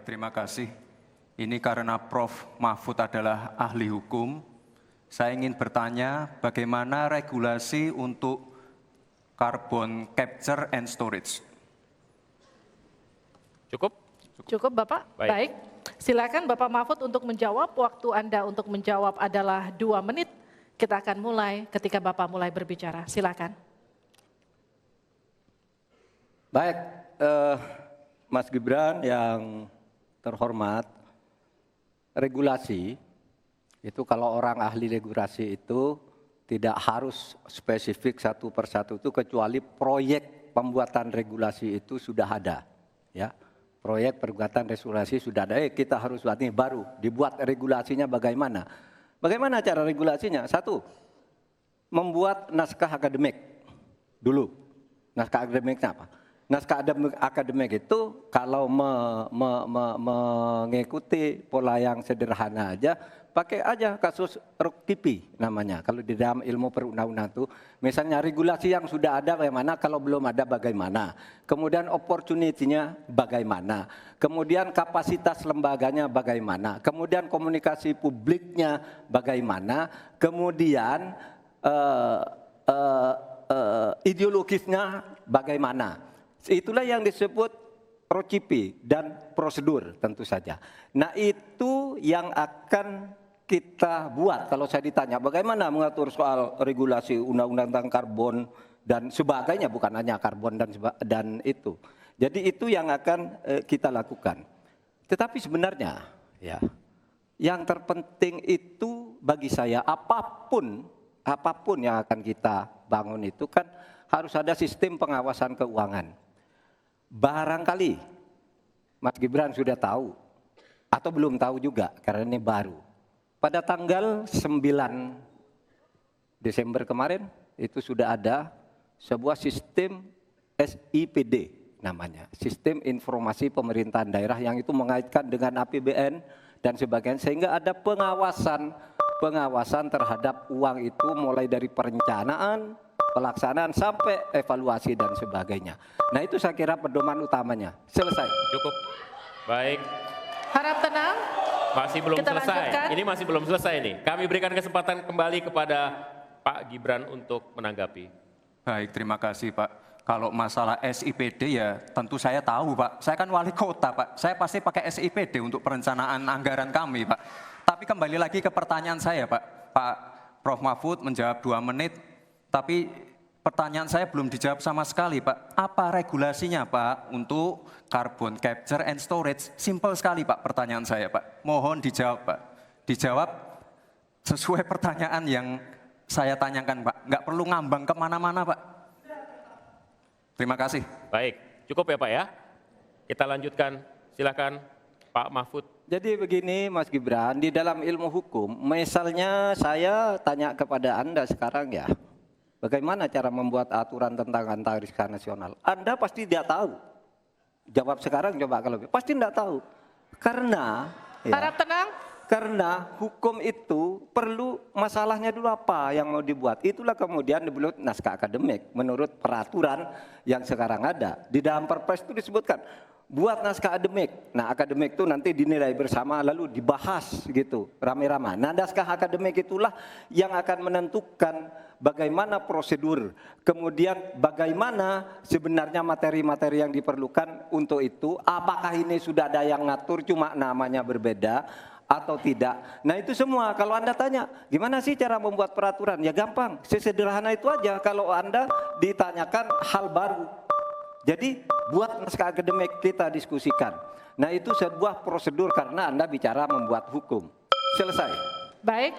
terima kasih. Ini karena Prof. Mahfud adalah ahli hukum, saya ingin bertanya bagaimana regulasi untuk carbon capture and storage. Cukup? Cukup Bapak? Baik. Silakan Bapak Mahfud untuk menjawab. Waktu Anda untuk menjawab adalah 2 menit. Kita akan mulai ketika Bapak mulai berbicara. Silakan. Baik, Mas Gibran yang terhormat, regulasi itu kalau orang ahli regulasi itu tidak harus spesifik satu persatu itu kecuali proyek pembuatan regulasi itu sudah ada, ya. Proyek pembuatan regulasi sudah ada. Kita harus buat ini baru dibuat regulasinya bagaimana? Bagaimana cara regulasinya? 1, membuat naskah akademik dulu. Naskah akademiknya apa? Naskah akademik itu kalau mengikuti pola yang sederhana aja, pakai aja kasus Ruktipi namanya. Kalau di dalam ilmu perundang-undangan itu, misalnya regulasi yang sudah ada bagaimana, kalau belum ada bagaimana. Kemudian opportunity-nya bagaimana. Kemudian kapasitas lembaganya bagaimana. Kemudian komunikasi publiknya bagaimana. Kemudian ideologisnya bagaimana. Itulah yang disebut procipi dan prosedur tentu saja. Nah itu yang akan kita buat kalau saya ditanya bagaimana mengatur soal regulasi undang-undang tentang karbon dan sebagainya, bukan hanya karbon dan itu. Jadi itu yang akan kita lakukan. Tetapi sebenarnya ya yang terpenting itu bagi saya apapun yang akan kita bangun itu kan harus ada sistem pengawasan keuangan. Barangkali Mas Gibran sudah tahu atau belum tahu juga karena ini baru. Pada tanggal 9 Desember kemarin itu sudah ada sebuah sistem SIPD namanya, Sistem Informasi Pemerintahan Daerah yang itu mengaitkan dengan APBN dan sebagainya sehingga ada pengawasan terhadap uang itu mulai dari perencanaan, pelaksanaan sampai evaluasi dan sebagainya. Nah itu saya kira pedoman utamanya. Selesai. Cukup. Baik. Harap tenang. Masih belum Kita selesai. lanjutkan. Ini masih belum selesai nih. Kami berikan kesempatan kembali kepada Pak Gibran untuk menanggapi. Baik, terima kasih Pak. Kalau masalah SIPD ya tentu saya tahu Pak. Saya kan wali kota Pak. Saya pasti pakai SIPD untuk perencanaan anggaran kami Pak. Tapi kembali lagi ke pertanyaan saya Pak. Pak Prof. Mahfud menjawab 2 menit. Tapi pertanyaan saya belum dijawab sama sekali Pak. Apa regulasinya Pak untuk carbon capture and storage? Simple sekali Pak pertanyaan saya Pak. Mohon dijawab Pak. Dijawab sesuai pertanyaan yang saya tanyakan Pak. Nggak perlu ngambang kemana-mana Pak. Terima kasih. Baik, cukup ya Pak ya. Kita lanjutkan, silakan Pak Mahfud. Jadi begini Mas Gibran, di dalam ilmu hukum, misalnya saya tanya kepada Anda sekarang ya, bagaimana cara membuat aturan tentang antariksa nasional? Anda pasti tidak tahu. Jawab sekarang coba kalau pasti tidak tahu. Karena Harap tenang. Karena hukum itu perlu masalahnya dulu apa yang mau dibuat. Itulah kemudian dibuat naskah akademik menurut peraturan yang sekarang ada. Di dalam Perpres itu disebutkan buat naskah akademik. Nah akademik itu nanti dinilai bersama lalu dibahas gitu rame-rame. Nah naskah akademik itulah yang akan menentukan bagaimana prosedur. Kemudian bagaimana sebenarnya materi-materi yang diperlukan untuk itu. Apakah ini sudah ada yang ngatur cuma namanya berbeda atau tidak. Nah itu semua kalau Anda tanya gimana sih cara membuat peraturan, ya gampang, sesederhana itu aja kalau Anda ditanyakan hal baru. Jadi buat naskah akademik kita diskusikan. Nah itu sebuah prosedur karena Anda bicara membuat hukum. Selesai. Baik.